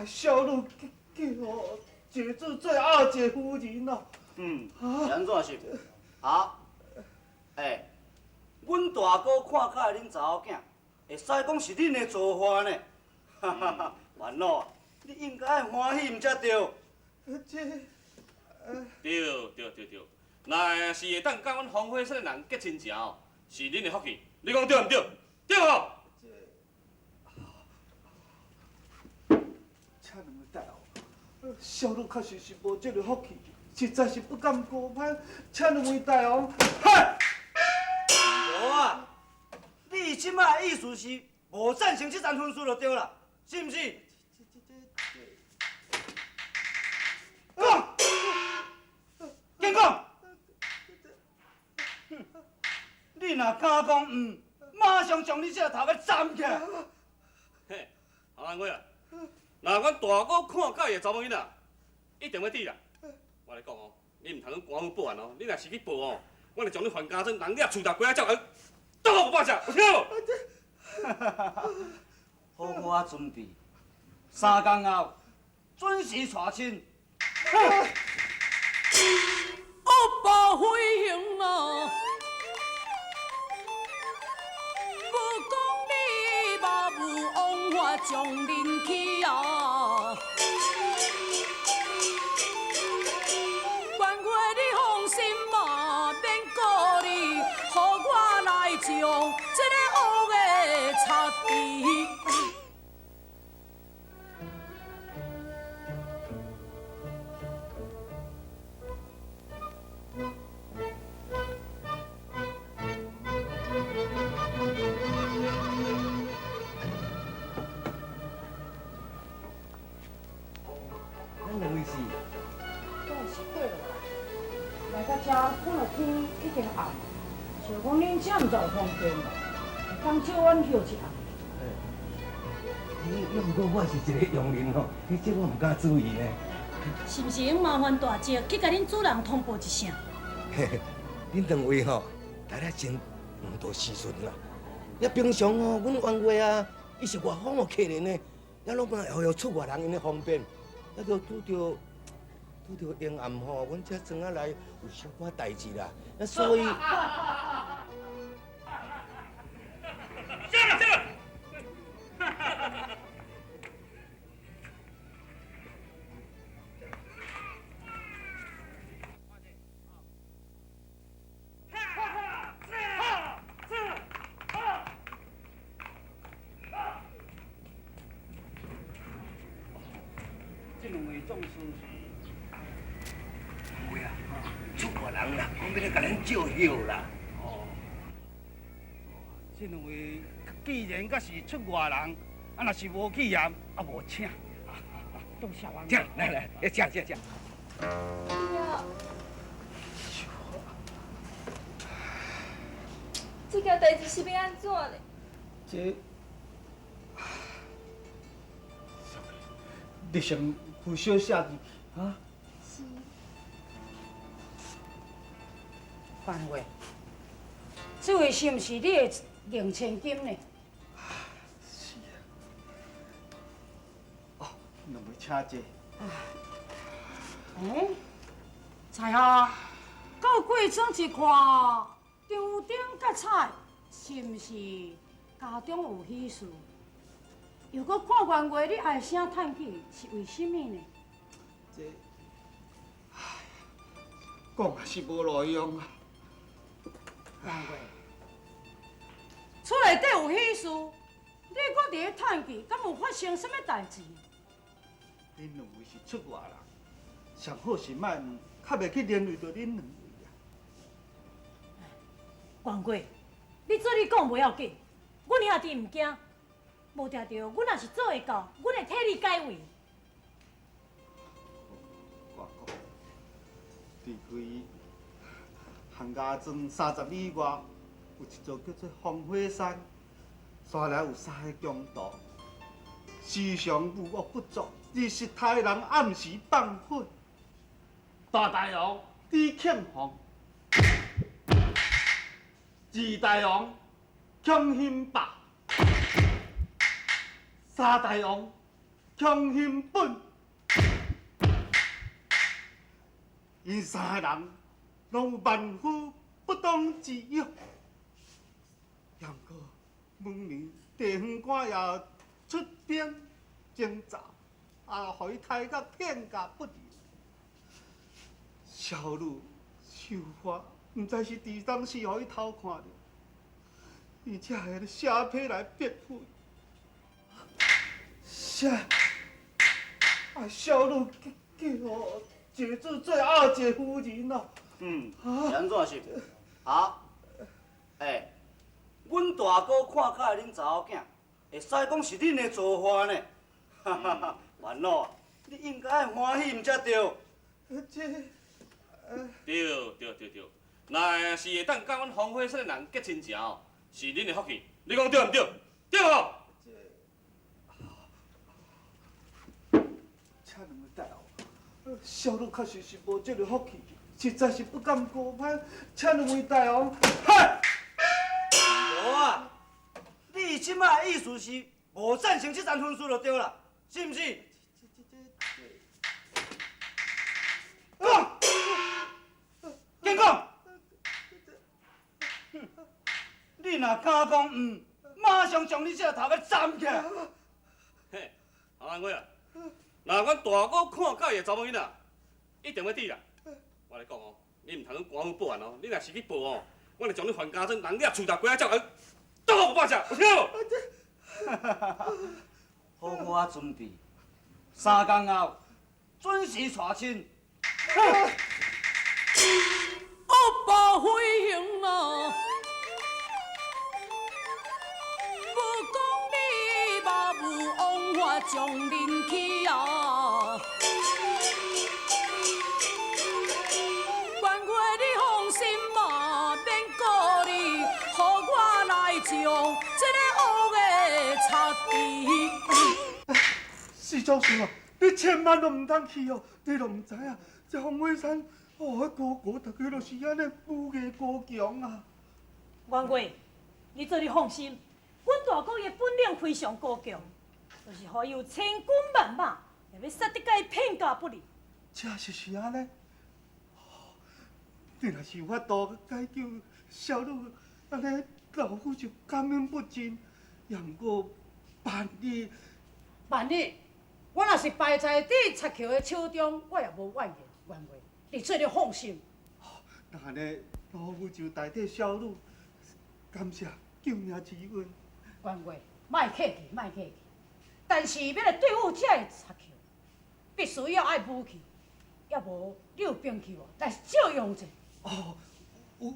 小女叫姐做最后一个夫人咯。安怎是？啊？阮大哥看起来恁查某囝，会使讲是恁的造化呢。哈哈哈，万老，你应该欢喜毋才对。对，那是会当甲阮黄花山的人结亲情哦，是恁的福气。你讲对毋对？对无？请两位大王，小女确实是无这个福气，实在是不敢过攀，请两位大王。嗨！无啊，你即摆意思是无赞成这桩婚事就对啦，是毋是？讲，紧讲！你若敢讲马上将你这个头壳斩起来！嘿，好安贵啊！若阮大哥看介意查某囡仔，一定要抵啦。我来讲哦，你唔通去官府报案哦，你若是去报哦，我就将你还家珍人掠厝头，鬼仔照倒我不下，有听无？好好啊准备，3天后准时娶亲。恶报飞行啊！不讲你嘛无枉法将恁去啊！愿月你放心嘛，免顾虑，予我来将这个恶的插除。咱两位是？我是过来到这看到天已经暗，想讲恁这毋知有方便无？当借阮休一下。要不过我是一个佣人吼，这我唔敢注意呢。是毋是用麻烦大姐去甲恁主人通报一声？嘿嘿，恁两位吼，来了真唔多时顺啦。也平常哦，阮冤家啊，伊是外方的客人呢，也拢嘛会出外人因的方便，也都拄着阴暗吼，阮才庄仔来有小可代志啦。那所以。这两位总司有呀，出外人啦，讲要来甲咱照休啦。这两位既然甲是出外人，啊若是无去也啊无请，多谢王这来，这。这件代志是要安怎呢？这，你先扶小下去啊。是。范话，这位是毋是你的迎千金呢？是啊。哦，两位请坐。菜下到贵庄一看，场顶甲彩，是毋是家中有喜事？又搁看冤话，你唉声叹气，是为什么呢？这，讲也是无路用啊。冤话，厝内底有喜事，你搁伫咧叹气，敢有发生什么代志？恁两位是出外人，上好是莫问，较袂去连累到恁两位啊。冤话，你做你讲袂要紧，阮兄弟毋惊，无定着，阮若是做会到，阮会替你解围。我讲，除非项家庄30里外有一座叫做烽火山，山内有3个强盗，时常无恶不作，日时杀人，暗时放火。大王李庆煌，二大王江兴霸，三大王强兴本，因三个人拢有万夫不当之勇。杨过问年地方官也出兵征召，互伊杀甲片甲不离。小女绣花，毋知是第当时互伊偷看着，伊才会写批来辩护。写，小女叫姐做最后一个夫人咯。是安怎是？啊，阮大哥看起来恁查某囝，会使讲是恁的造化呢。哈哈哈，万老啊，你应该欢喜毋才对。对，那是会当甲阮黄花山的人结亲情哦，是恁的福气。你讲对毋对？对无？请两位大王，小女确实是无这个福气，实在是不敢过攀，请两位大王。嗨！无啊，你即摆意思是无赞成这桩婚事就对啦，是毋是？讲，讲。你若敢讲马上将你这头壳斩起来。嘿，阿兰哥啊，若阮大哥看介意的查某囡仔，一定要抵啦。我来讲哦，你唔通去官府报案哦，你若是去报哦，我就将你范家珍人掠厝头鬼仔照人，倒我半只，有听无？好我准备，3天后准时娶亲。恶报飞行啊！不讲你嘛有枉法将恁去啊！冤家你放心嘛，免顾虑，互我来将这个恶的擦除。施教授啊，你千万都唔通去哦！你都唔知啊，这黄花山，迄哥哥大家都是安尼富艺高强啊。冤家，你做你放心，阮大哥的本领非常高强，就是予伊有千军万马，也要杀得甲伊片甲不离。确实是安尼。你若是有法度解救小女，安尼老夫就感恩不尽。也毋过万一我若是败在你插桥的手中，我也无怨言。冤家，你做你放心。那安尼老夫就代替小女感谢救命之恩。冤家，莫客气。但是要来对付这个插桥，必须要爱武器，要无你有兵器无？来借用者。哦，有，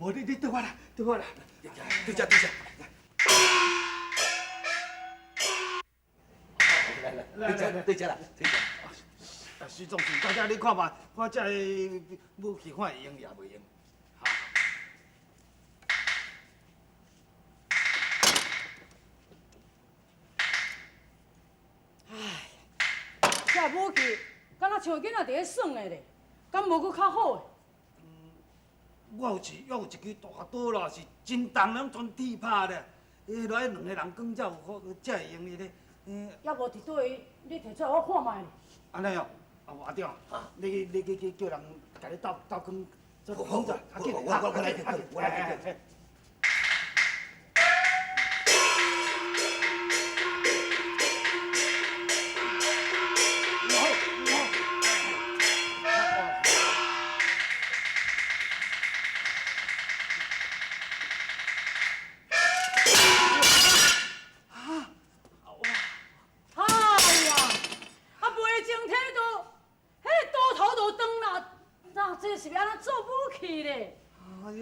无你对我来。对这。来，对这啦。徐总是大家你看嘛，看这武器看会用也袂用。这武器敢若像囡仔伫咧耍的咧，敢无搁较好的？我有一支大刀啦，是真重两全铁拍的，落来两个人讲才有好，才会用的咧。要无伫倒位，你摕出来我看卖咧。安尼哦，阿长，你叫人甲你斗讲，做工作，我来。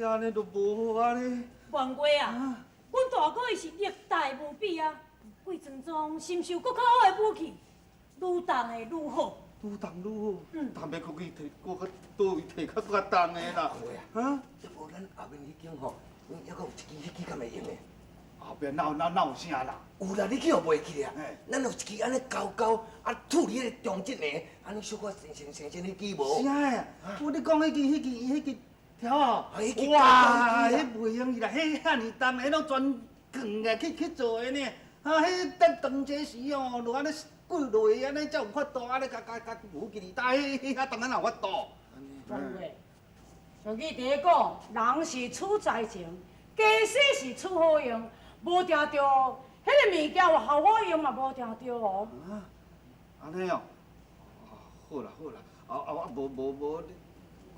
安尼都无好安尼。冤家啊，阮大哥伊是历代无比啊，贵庄中深受搁较好的武器，愈重的愈好。愈重愈好，但要去摕搁较倒位摕较重的啦。啊？要无咱后面迄间吼，还阁有一支迄支敢会用的。后边哪有啥啦？有啦，你去又袂去啊？咱有一支安尼高啊，处理迄个中间的，安尼小可生迄支无？啥呀？你讲迄支条哦，哇，迄袂用伊啦，迄遐尼重，迄拢全钢的去做的呢。迄等长这时哦，就安尼跪落去，安尼才有法度，安尼甲牛给你打，迄当然有法度。关话，像伊第讲，人是处灾情，家私是处好用，无定着，迄个物件有效我用嘛，无定着哦。啊，安尼哦，好啦好啦，无，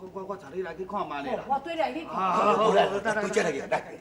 我带你来去看卖咧啦。我对来去看。好来，对这来去，来。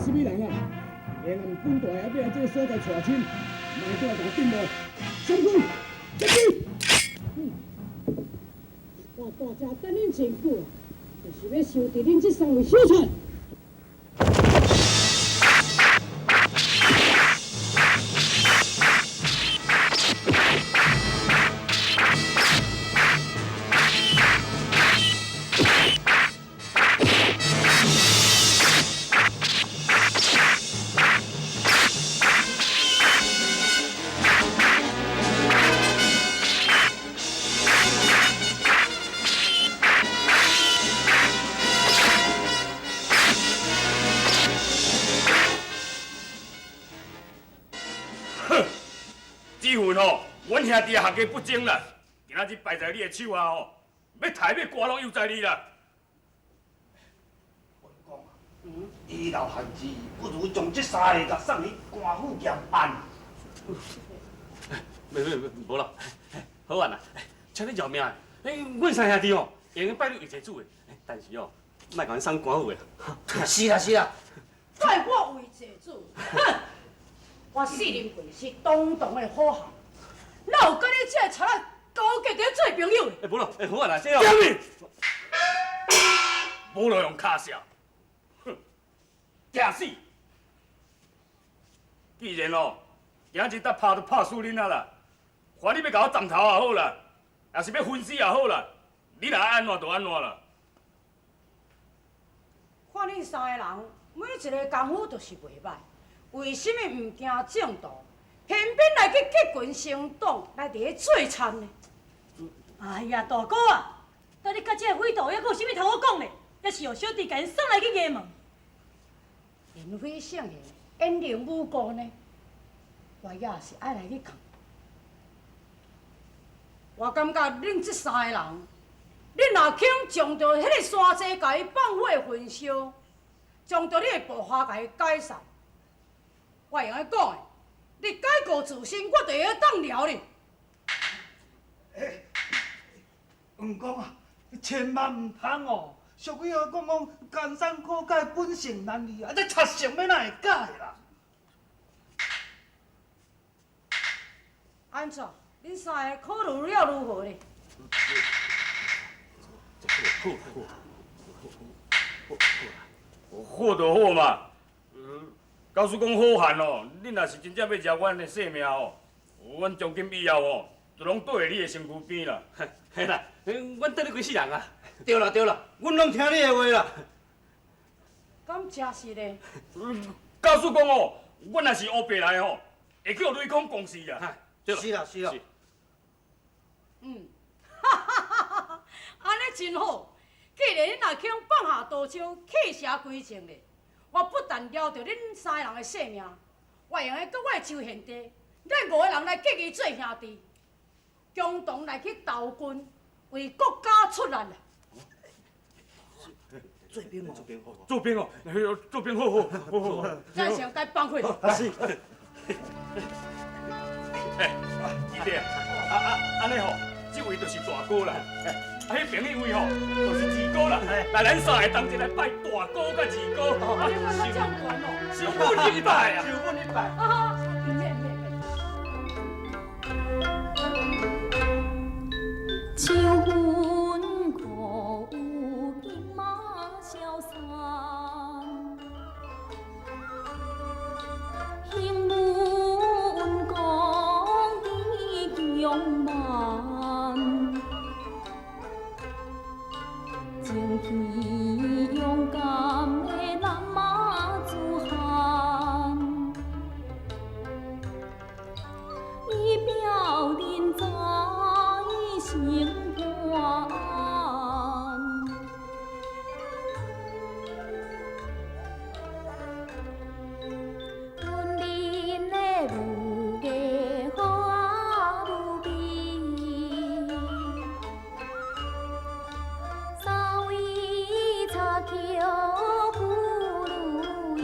什么人啊？沿岸本大也要这个所在带亲，卖过来搞定无？上去，进去。我大家等恁真久，就是要收拾恁这三位小菜。阮兄弟行家不精啦，今仔日败在你的手下吼，要抬要刮拢又在你啦。我讲啊，医疗限制，不如将这三个甲送去官府验案。无啦，好啊啦，请你饶命的。阮三兄弟哦，会用拜你为祭祖的，但是哦，莫甲阮送官府的。是啦是啦，拜我为祭祖，哼！我四年过是当堂的好汉。 哪有跟你这个贼仔勾结在做朋友的？无咯，好啊啦，这哦。无路用卡笑，哼，惊死！既然哦，今日搭拍都拍死恁啊啦，看你要甲我斩头也好啦，也是要分尸也好啦，你若爱安怎就安怎啦。看恁三个人，每一个功夫都是袂歹，为什么唔惊正道？ 偏偏来去结群成党，来伫咧做参呢？哎呀，大哥啊，到你甲这个匪徒还有啥物通好讲呢？也是有小弟甲因送来去衙门，人非圣贤，焉能无辜呢？我也是爱来去讲。我感觉恁这三个人，恁若肯将着迄个山姐甲伊放火焚烧，将着你的部下甲伊解散，我会安讲的。 你改过自新，我就会当了你。黄公啊，千万唔通哦！俗语话讲艰山可改，本性难移啊！这贼性要哪会改啦？安怎？恁三个考虑了如何呢？好就好嘛。告诉讲好汉哦，你若是真正要饶阮的性命哦，阮从今以后哦，就拢倒在你的身躯边啦。嘿啦，阮等你几世人啊？对啦对啦，阮拢听你的话啦。敢真是嘞？告诉讲哦，阮若是乌白来哦，会去互雷公公司啊。对啦，是啦是啦。安尼真好。既然恁若肯放下刀枪，弃侠归正咧，我不但了着恁三个人的性命，我会用个搁我的周贤弟，咱5个人来结义做兄弟，共同来去投军，为国家出力啦。做兵哦，做兵好。做兵哦，做兵好好。咱先该放开。是。姨弟安尼吼，这位就是大哥啦。迄边迄位吼，就是二哥啦。来，咱三个同齐来拜大哥甲二哥。你看他这样管哦。受阮一拜啊！受阮一拜。秋云可有金马消散，行文讲的强慢，情气勇敢的南马子汉，以表人在心肝。阮恁的母家好啊母美，三位插桥不如意，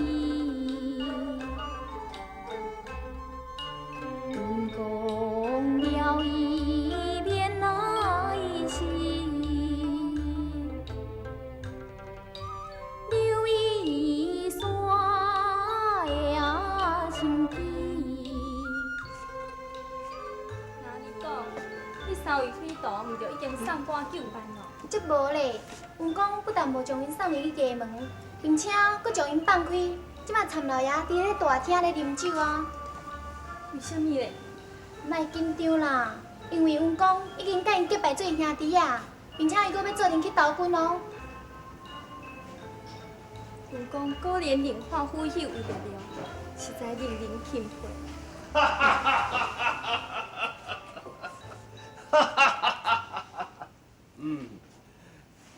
阮讲了伊恋来时，留伊山的心机。那你讲，你三位水道毋就已经送官9万咯？即无咧，阮讲不但无将因送入去家门，并且佫将因放开，即马参老爷伫咧大厅咧啉酒啊！为什么咧？莫紧张啦，因为阮讲已经甲因结拜做兄弟啊，并且伊佫要做阵去投军哦。阮讲果然令化夫有为着了，实在令人钦佩。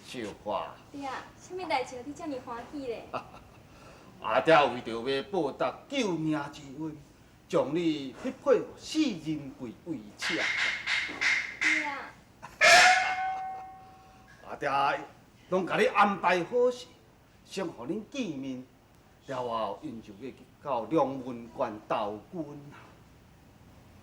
小花，爹，什么代志你遮尔欢喜咧？阿爹为着要报答救命之恩，将你匹配四人贵为妾。爹，阿爹拢甲你安排好势，先互恁见面，了后因就要去到梁文馆投军。